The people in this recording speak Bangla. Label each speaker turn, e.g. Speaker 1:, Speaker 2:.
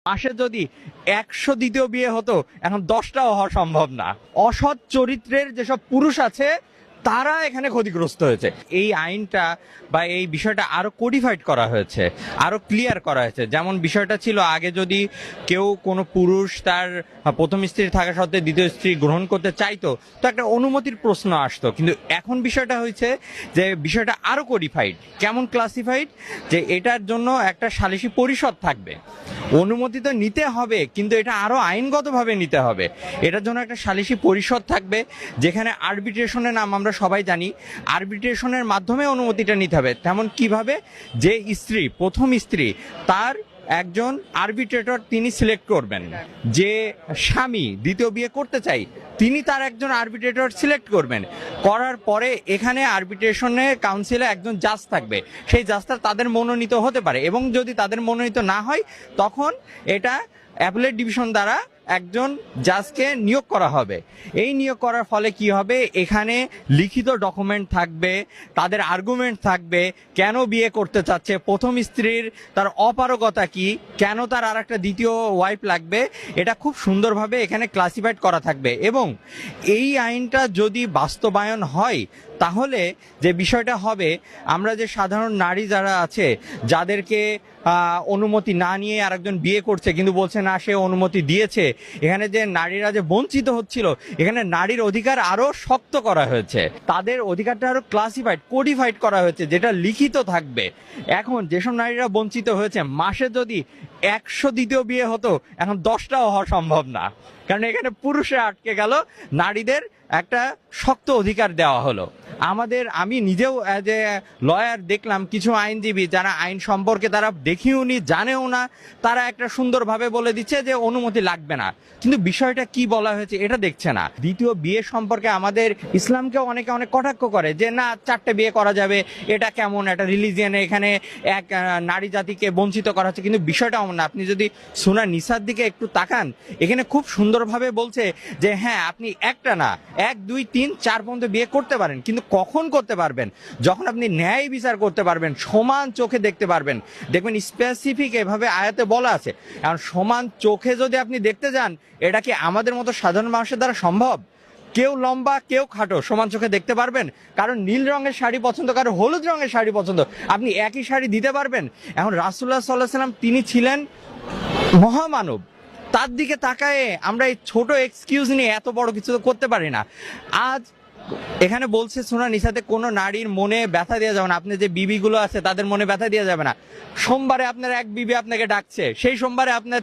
Speaker 1: মাসে যদি 100 দ্বিতীয় বিয়ে হতো, এখন 10টাও হওয়া সম্ভব না। অসৎ চরিত্রের যেসব পুরুষ আছে তারা এখানে ক্ষতিগ্রস্ত হয়েছে। এই আইনটা বা এই বিষয়টা আরো কোডিফাইড করা হয়েছে, আরো ক্লিয়ার করা হয়েছে। যেমন বিষয়টা ছিল আগে যদি কেউ কোনো পুরুষ তার প্রথম স্ত্রী থাকা সত্ত্বেও দ্বিতীয় স্ত্রী গ্রহণ করতে চাইতো, তো একটা অনুমতির প্রশ্ন আসতো। কিন্তু এখন বিষয়টা হয়েছে যে বিষয়টা আরো কোডিফাইড। কেমন ক্লাসিফাইড? যে এটার জন্য একটা সালিসি পরিষদ থাকবে, অনুমতি তো নিতে হবে কিন্তু এটা আরো আইনগতভাবে নিতে হবে। এটার জন্য একটা সালিসি পরিষদ থাকবে, যেখানে আরবিট্রেশনের নাম আমরা সবাই জানি। আরবিট্রেশনের মাধ্যমে অনুমতিটা নিতে হবে। তেমন কিভাবে? যে স্ত্রী, প্রথম স্ত্রী, তার একজন আরবিট্রেটর তিনি সিলেক্ট করবেন। যে স্বামী দ্বিতীয় বিয়ে করতে চাই, তিনি তার একজন আরবিট্রেটর সিলেক্ট করবেন। করার পরে এখানে আরবিট্রেশনে কাউন্সিলে একজন জাজ থাকবে। সেই জাজটা তাদের মনোনীত হতে পারে, এবং যদি তাদের মনোনীত না হয় তখন এটা অ্যাপেলেট ডিভিশন দ্বারা একজন জাজকে নিয়োগ করা হবে। এই নিয়োগ করার ফলে কি হবে? এখানে লিখিত ডকুমেন্ট থাকবে, তাদের আর্গুমেন্ট থাকবে, কেন বিয়ে করতে চাচ্ছে, প্রথম স্ত্রীর তার অপারগতা কি, কেন তার আর একটা দ্বিতীয় ওয়াইফ লাগবে, এটা খুব সুন্দরভাবে এখানে ক্লাসিফাইড করা থাকবে। এবং এই আইনটা যদি বাস্তবায়ন হয় তাহলে যে বিষয়টা হবে, আমরা যে সাধারণ নারী যারা আছে, যাদেরকে অনুমতি না নিয়ে আরেকজন বিয়ে করছে কিন্তু বলছে না সে অনুমতি দিয়েছে, এখানে যে নারীরা যে বঞ্চিত হচ্ছিল, এখানে নারীর অধিকার আরো শক্ত করা হয়েছে, তাদের অধিকারটা আরো ক্লাসিফাইড, কোডিফাইড করা হয়েছে, যেটা লিখিত থাকবে। এখন যেসব নারীরা বঞ্চিত হয়েছে, মাসে যদি 100 দ্বিতীয় বিয়ে হতো, এখন 10টাও হওয়া সম্ভব না। কারণ এখানে পুরুষরা আটকে গেল, নারীদের একটা শক্ত অধিকার দেওয়া হলো। আমি নিজেও অ্যাজ এ লয়ার দেখলাম কিছু আইনজীবী যারা আইন সম্পর্কে তারা দেখিও নি, জানেও না, তারা একটা সুন্দরভাবে বলে দিচ্ছে যে অনুমতি লাগবে না, কিন্তু বিষয়টা কি বলা হয়েছে এটা দেখছে না। দ্বিতীয় বিয়ে সম্পর্কে আমাদের ইসলামকেও অনেকে অনেক কটাক্ষ করে যে না, 4টে বিয়ে করা যাবে, এটা কেমন একটা রিলিজিয়ানে এখানে এক নারী জাতিকে বঞ্চিত করা হচ্ছে। কিন্তু বিষয়টা এমন না। আপনি যদি সূরা নিসার দিকে একটু তাকান, এখানে খুব সুন্দরভাবে বলছে যে হ্যাঁ, আপনি একটা না, 1 2 3 4 পর্যন্ত বিয়ে করতে পারেন, কিন্তু কখন করতে পারবেন? যখন আপনি ন্যায় বিচার করতে পারবেন, সমান চোখে দেখতে পারবেন। দেখবেন স্পেসিফিক এভাবে আয়াতে বলা আছে। এখন সমান চোখে যদি আপনি দেখতে যান, এটা কি আমাদের মতো সাধারণ মানুষের দ্বারা সম্ভব? কেউ লম্বা, কেউ খাটো, সমান চোখে দেখতে পারবেন? কারণ নীল রঙের শাড়ি পছন্দ, কারো হলুদ রঙের শাড়ি পছন্দ, আপনি একই শাড়ি দিতে পারবেন? এখন রাসূলুল্লাহ সাল্লাল্লাহু আলাইহি ওয়াসাল্লাম তিনি ছিলেন মহামানব, তার দিকে তাকায়ে আমরা এই ছোট এক্সকিউজ নিয়ে এত বড় কিছু তো করতে পারি না। আজ এখানে বলছে সূরা নিসাতে কোনো নারীর মনে ব্যথা দেওয়া যাবে না, আপনি যে বিবিগুলো আছে তাদের মনে ব্যথা দেওয়া যাবে না। সোমবারে আপনার এক বিবি আপনাকে ডাকছে, সেই সোমবারে আপনার